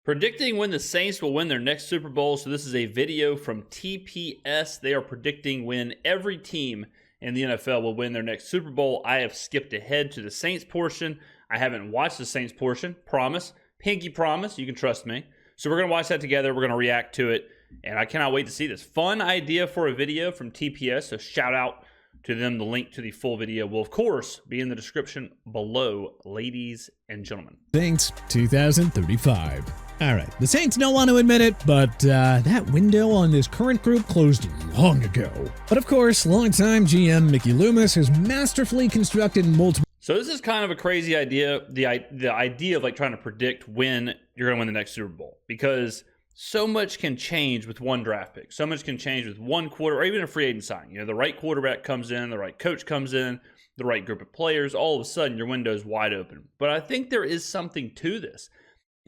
Predicting when the Saints will win their next Super Bowl. So this is a video from TPS. They are predicting when every team in the NFL will win their next Super Bowl. I have skipped ahead to the Saints portion. I haven't watched the Saints portion. Promise. Pinky promise. You can trust me. So we're going to watch that together. We're going to react to it. And I cannot wait to see this. Fun idea for a video from TPS. So shout out to them. The link to the full video will, of course, be in the description below, ladies and gentlemen. Saints 2035. All right, the Saints don't want to admit it, but that window on this current group closed long ago. But of course, longtime GM Mickey Loomis has masterfully constructed multiple... So this is kind of a crazy idea, the idea of like trying to predict when you're going to win the next Super Bowl, because so much can change with one draft pick. So much can change with one quarter, or even a free agent signing. You know, the right quarterback comes in, the right coach comes in, the right group of players. All of a sudden, your window is wide open. But I think there is something to this.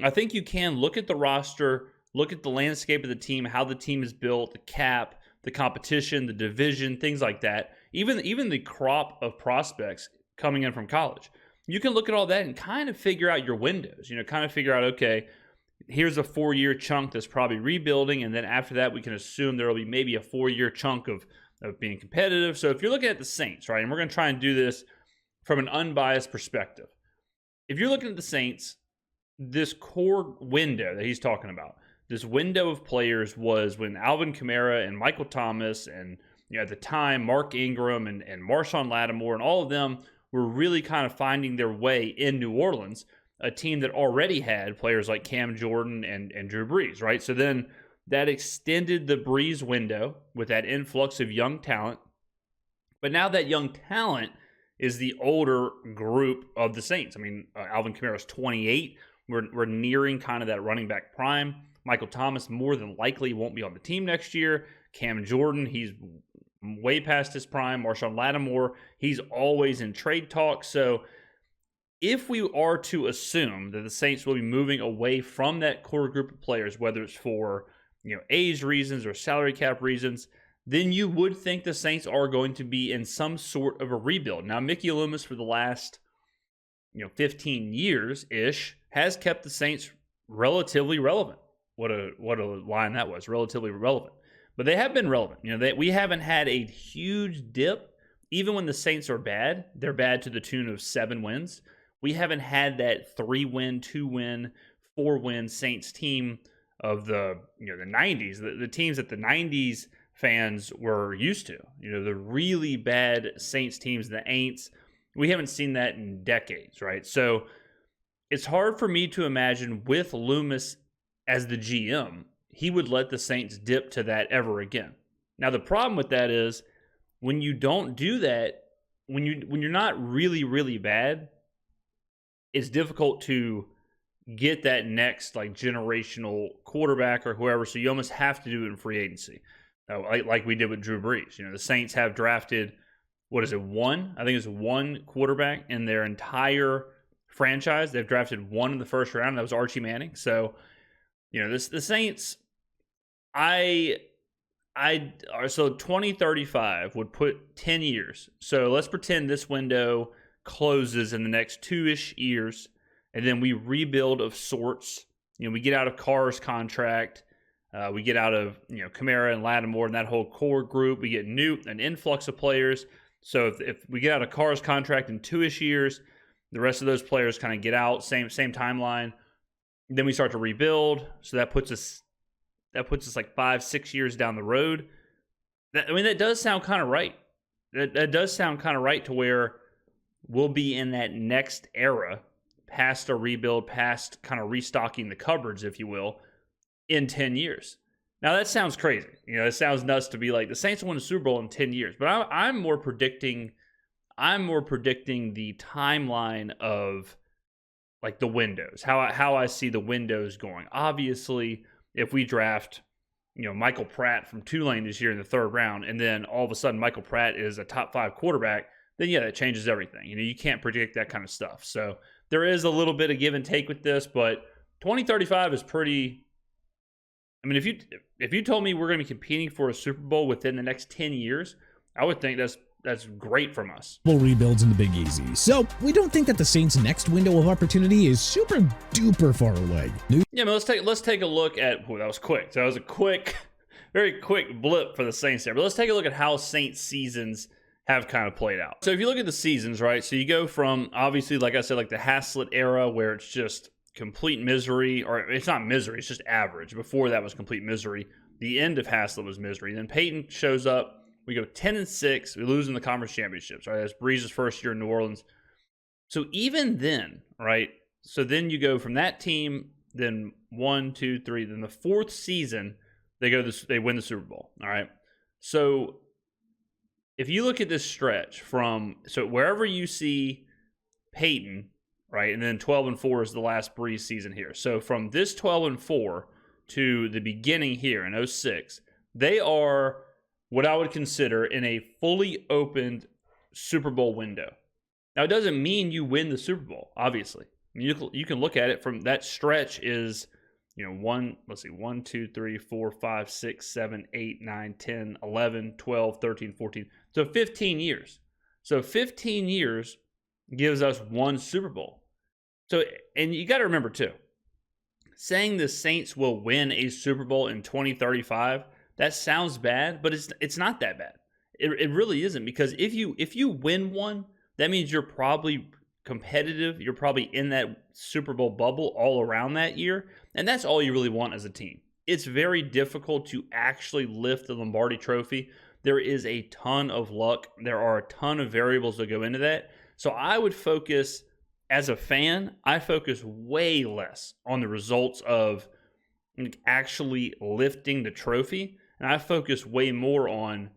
I think you can look at the roster, look at the landscape of the team, how the team is built, the cap, the competition, the division, things like that. Even the crop of prospects coming in from college. You can look at all that and kind of figure out your windows. You know, kind of figure out, okay, here's a 4-year chunk that's probably rebuilding, and then after that, we can assume there will be maybe a 4-year chunk of being competitive. So if you're looking at the Saints, right, and we're going to try and do this from an unbiased perspective. If you're looking at the Saints, this core window that he's talking about, this window of players was when Alvin Kamara and Michael Thomas and, you know, at the time, Mark Ingram and Marshawn Lattimore and all of them were really kind of finding their way in New Orleans, a team that already had players like Cam Jordan and Drew Brees, right? So then that extended the Brees window with that influx of young talent. But now that young talent is the older group of the Saints. I mean, Alvin Kamara is 28. We're nearing kind of that running back prime. Michael Thomas more than likely won't be on the team next year. Cam Jordan, he's way past his prime. Marshawn Lattimore, he's always in trade talk. So if we are to assume that the Saints will be moving away from that core group of players, whether it's for, you know, age reasons or salary cap reasons, then you would think the Saints are going to be in some sort of a rebuild. Now, Mickey Loomis for the last, 15 years-ish has kept the Saints relatively relevant. What a line that was, relatively relevant. But they have been relevant. We haven't had a huge dip. Even when the Saints are bad, they're bad to the tune of 7 wins. We haven't had that 3-win, 2-win, 4-win Saints team of the 90s, the teams that the 90s fans were used to. The really bad Saints teams, the Aints. We haven't seen that in decades, right? So it's hard for me to imagine with Loomis as the GM, he would let the Saints dip to that ever again. Now, the problem with that is when you don't do that, when you're not really, really bad, it's difficult to get that next generational quarterback or whoever. So you almost have to do it in free agency, like we did with Drew Brees. The Saints have drafted, one? I think it's one quarterback in their entire franchise. They've drafted one in the first round, and that was Archie Manning. So, the Saints, so 2035 would put 10 years. So let's pretend this window closes in the next 2-ish years, and then we rebuild of sorts. We get out of Carr's contract. We get out of Kamara and Lattimore and that whole core group. We get an influx of players. So if we get out of Carr's contract in 2-ish years, the rest of those players kind of get out, same timeline. Then we start to rebuild. So that puts us like 5-6 years down the road. That does sound kind of right. That does sound kind of right to where we'll be in that next era, past a rebuild, past kind of restocking the cupboards, if you will, in 10 years. Now, that sounds crazy. It sounds nuts to be like the Saints will win a Super Bowl in 10 years. But I'm more predicting the timeline of the windows, how I see the windows going. Obviously, if we draft, Michael Pratt from Tulane this year in the 3rd round, and then all of a sudden Michael Pratt is a top 5 quarterback, then yeah, that changes everything. You can't predict that kind of stuff. So there is a little bit of give and take with this, but 2035 is pretty. I mean, if you told me we're going to be competing for a Super Bowl within the next 10 years, I would think that's that's great from us. Rebuilds in the Big Easy. So we don't think that the Saints' next window of opportunity is super duper far away. Yeah, but let's take a look at. That was quick. So that was a quick, very quick blip for the Saints there. But let's take a look at how Saints seasons have kind of played out. So if you look at the seasons, right? So you go from, obviously, like I said, like the Haslett era where it's just complete misery, or it's not misery, it's just average. Before that was complete misery. The end of Haslett was misery. Then Peyton shows up. We go 10-6. We lose in the conference championships, right? That's Breeze's first year in New Orleans. So even then, right? So then you go from that team, then 1, 2, 3. Then the fourth season, they win the Super Bowl. All right. So if you look at this stretch from, so wherever you see Peyton, right, and then 12-4 is the last Breeze season here. So from this 12-4 to the beginning here in 06, they are what I would consider in a fully opened Super Bowl window. Now, it doesn't mean you win the Super Bowl, obviously. I mean, you can look at it from that stretch is, 1, 2, 3, 4, 5, 6, 7, 8, 9, 10, 11, 12, 13, 14. So 15 years. So 15 years gives us one Super Bowl. So, and you got to remember too, saying the Saints will win a Super Bowl in 2035, that sounds bad, but it's not that bad. It really isn't, because if you win one, that means you're probably competitive. You're probably in that Super Bowl bubble all around that year, and that's all you really want as a team. It's very difficult to actually lift the Lombardi Trophy. There is a ton of luck. There are a ton of variables that go into that. So I would focus, as a fan, I focus way less on the results of actually lifting the trophy, and I focus way more on,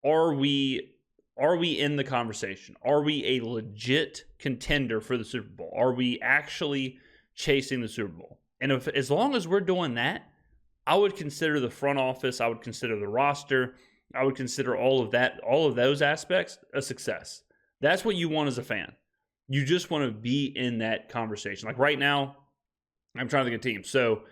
are we in the conversation? Are we a legit contender for the Super Bowl? Are we actually chasing the Super Bowl? And as long as we're doing that, I would consider the front office, I would consider the roster, I would consider all of those aspects a success. That's what you want as a fan. You just want to be in that conversation. Like right now, I'm trying to think of teams. So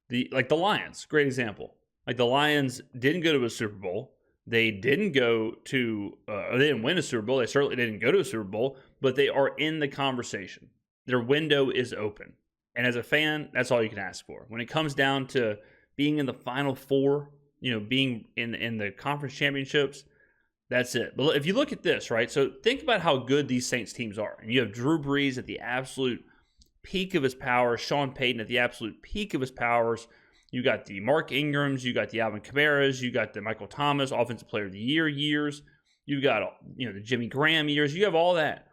the Lions, great example. Like the Lions didn't go to a Super Bowl. They didn't go to, they didn't win a Super Bowl. They certainly didn't go to a Super Bowl, but they are in the conversation. Their window is open. And as a fan, that's all you can ask for. When it comes down to being in the Final Four, being in the conference championships, that's it. But if you look at this, right? So think about how good these Saints teams are. And you have Drew Brees at the absolute peak of his powers, Sean Payton at the absolute peak of his powers. You got the Mark Ingrams, you got the Alvin Kamara's, you got the Michael Thomas Offensive Player of the Year years. You got, the Jimmy Graham years. You have all that.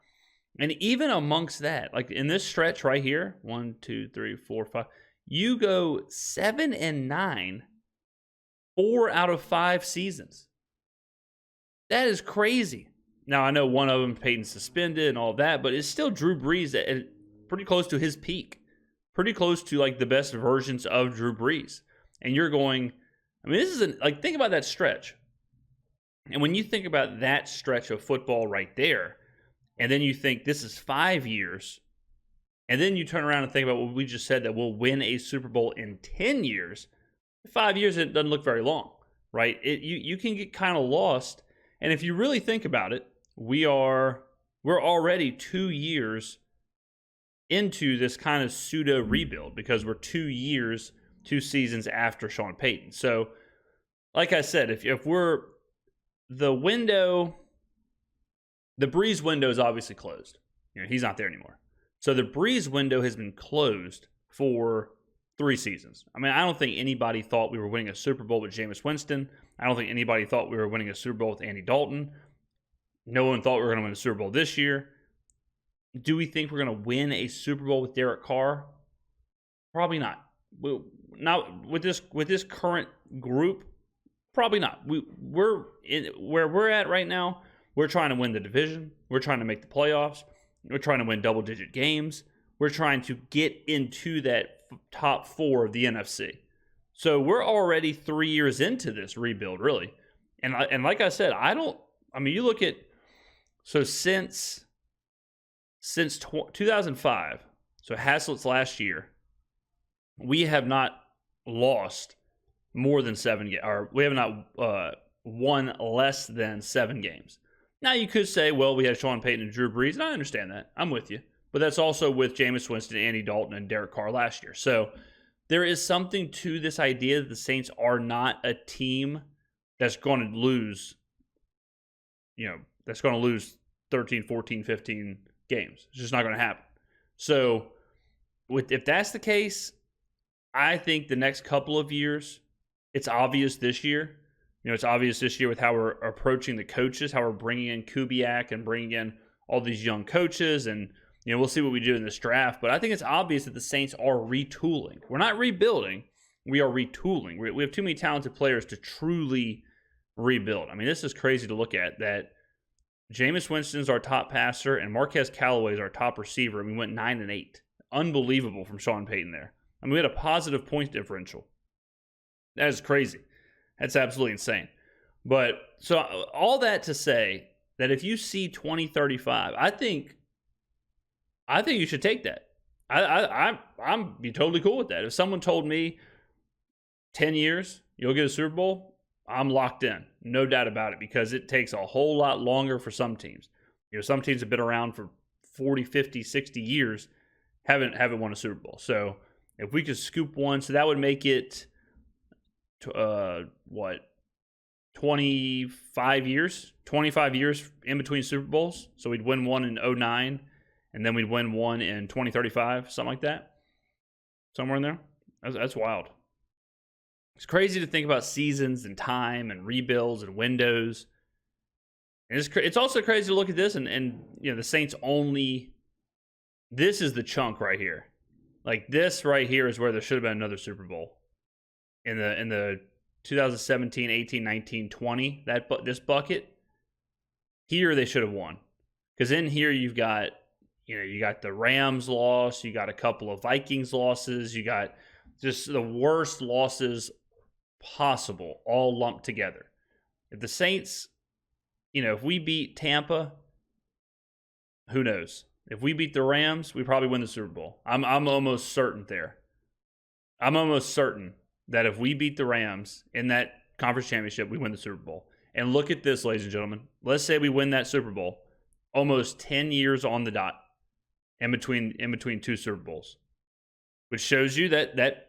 And even amongst that, like in this stretch right here, 1, 2, 3, 4, 5, you go 7-9, 4 out of 5 seasons. That is crazy. Now, I know one of them, Peyton suspended and all that, but it's still Drew Brees at pretty close to his peak. Pretty close to like the best versions of Drew Brees. And you're going, this is think about that stretch. And when you think about that stretch of football right there, and then you think this is 5 years, and then you turn around and think about what we just said, that we'll win a Super Bowl in 10 years. 5 years, it doesn't look very long, right? You can get kind of lost. And if you really think about it, we're already 2 years into this kind of pseudo rebuild, because we're 2 seasons after Sean Payton. So, like I said, if we're the window, the Breeze window is obviously closed. He's not there anymore. So the Breeze window has been closed for 3 seasons. I don't think anybody thought we were winning a Super Bowl with Jameis Winston. I don't think anybody thought we were winning a Super Bowl with Andy Dalton. No one thought we were going to win a Super Bowl this year. Do we think we're going to win a Super Bowl with Derek Carr? Probably not. Not with this current group. Probably not. We're in, where we're at right now. We're trying to win the division. We're trying to make the playoffs. We're trying to win double-digit games. We're trying to get into that top 4 of the NFC. So we're already 3 years into this rebuild, really. And like I said, you look at, so since 2005, so Haslett's last year, we have not lost more than 7 games, or we have not won less than 7 games. Now, you could say, well, we had Sean Payton and Drew Brees, and I understand that. I'm with you. But that's also with Jameis Winston, Andy Dalton, and Derek Carr last year. So there is something to this idea that the Saints are not a team that's going to lose, that's going to lose 13, 14, 15 games. It's just not going to happen. So if that's the case, I think the next couple of years, it's obvious this year. It's obvious this year with how we're approaching the coaches, how we're bringing in Kubiak and bringing in all these young coaches. And, we'll see what we do in this draft. But I think it's obvious that the Saints are retooling. We're not rebuilding. We are retooling. We have too many talented players to truly rebuild. I mean, this is crazy to look at, that Jameis Winston's our top passer and Marquez Callaway is our top receiver. And we went 9-8. Unbelievable from Sean Payton there. I mean, we had a positive point differential. That is crazy. That's absolutely insane. But so all that to say that if you see 2035, I think you should take that. I'm be totally cool with that. If someone told me 10 years, you'll get a Super Bowl, I'm locked in. No doubt about it, because it takes a whole lot longer for some teams. Some teams have been around for 40, 50, 60 years, haven't won a Super Bowl. So if we could scoop one, so that would make it 25 years in between Super Bowls. So we'd win one in 2009, and then we'd win one in 2035, something like that. Somewhere in there. That's wild. It's crazy to think about seasons and time and rebuilds and windows. And it's also crazy to look at this and the Saints only, this is the chunk right here. Like, this right here is where there should have been another Super Bowl. In the 2017, 18, 19, 20, this bucket, here they should have won. Because in here you got the Rams loss, you got a couple of Vikings losses, you got just the worst losses possible all lumped together. If the Saints, if we beat Tampa, who knows? If we beat the Rams, we probably win the Super Bowl. I'm almost certain there. I'm almost certain that if we beat the Rams in that conference championship, we win the Super Bowl. And look at this, ladies and gentlemen. Let's say we win that Super Bowl, almost 10 years on the dot in between two Super Bowls, which shows you that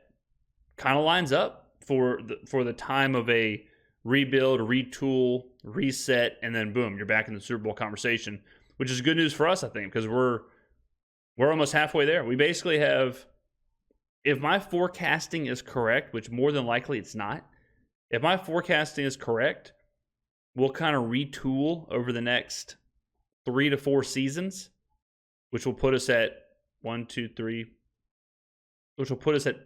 kind of lines up for the time of a rebuild, retool, reset, and then boom, you're back in the Super Bowl conversation, which is good news for us, I think, because we're almost halfway there. We basically have, if my forecasting is correct, which more than likely it's not, if my forecasting is correct, we'll kind of retool over the next 3 to 4 seasons, which will put us at 1, 2, 3, which will put us at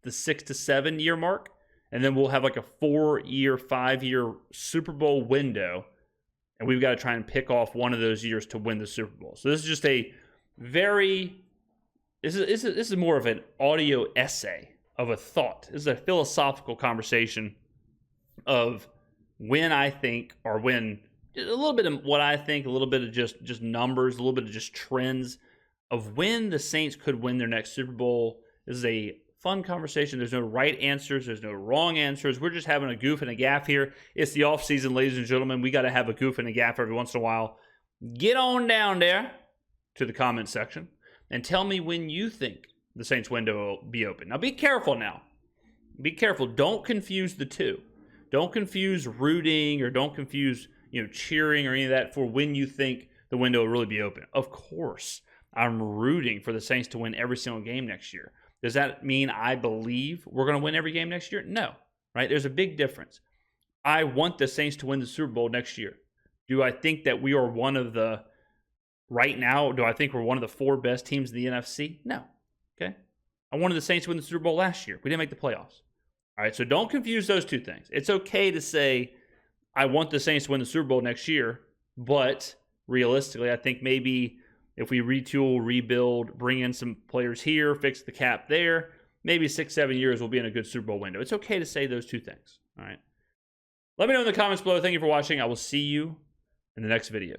the 6 to 7 year mark. And then we'll have like a 4-year, 5-year Super Bowl window. And we've got to try and pick off one of those years to win the Super Bowl. So this is just a very, this is more of an audio essay of a thought. This is a philosophical conversation of when I think, or when, a little bit of what I think, a little bit of just numbers, a little bit of just trends of when the Saints could win their next Super Bowl. This is a fun conversation. There's no right answers. There's no wrong answers. We're just having a goof and a gaff here. It's the off season, ladies and gentlemen. We got to have a goof and a gaff every once in a while. Get on down there to the comment section and tell me when you think the Saints window will be open. Now, be careful now. Be careful. Don't confuse the two. Don't confuse rooting or don't confuse, cheering or any of that for when you think the window will really be open. Of course, I'm rooting for the Saints to win every single game next year. Does that mean I believe we're going to win every game next year? No, right? There's a big difference. I want the Saints to win the Super Bowl next year. Do I think that we are right now, do I think we're one of the 4 best teams in the NFC? No, okay? I wanted the Saints to win the Super Bowl last year. We didn't make the playoffs. All right, so don't confuse those two things. It's okay to say, I want the Saints to win the Super Bowl next year, but realistically, I think maybe if we retool, rebuild, bring in some players here, fix the cap there, maybe 6-7 years we'll be in a good Super Bowl window. It's okay to say those two things. All right. Let me know in the comments below. Thank you for watching. I will see you in the next video.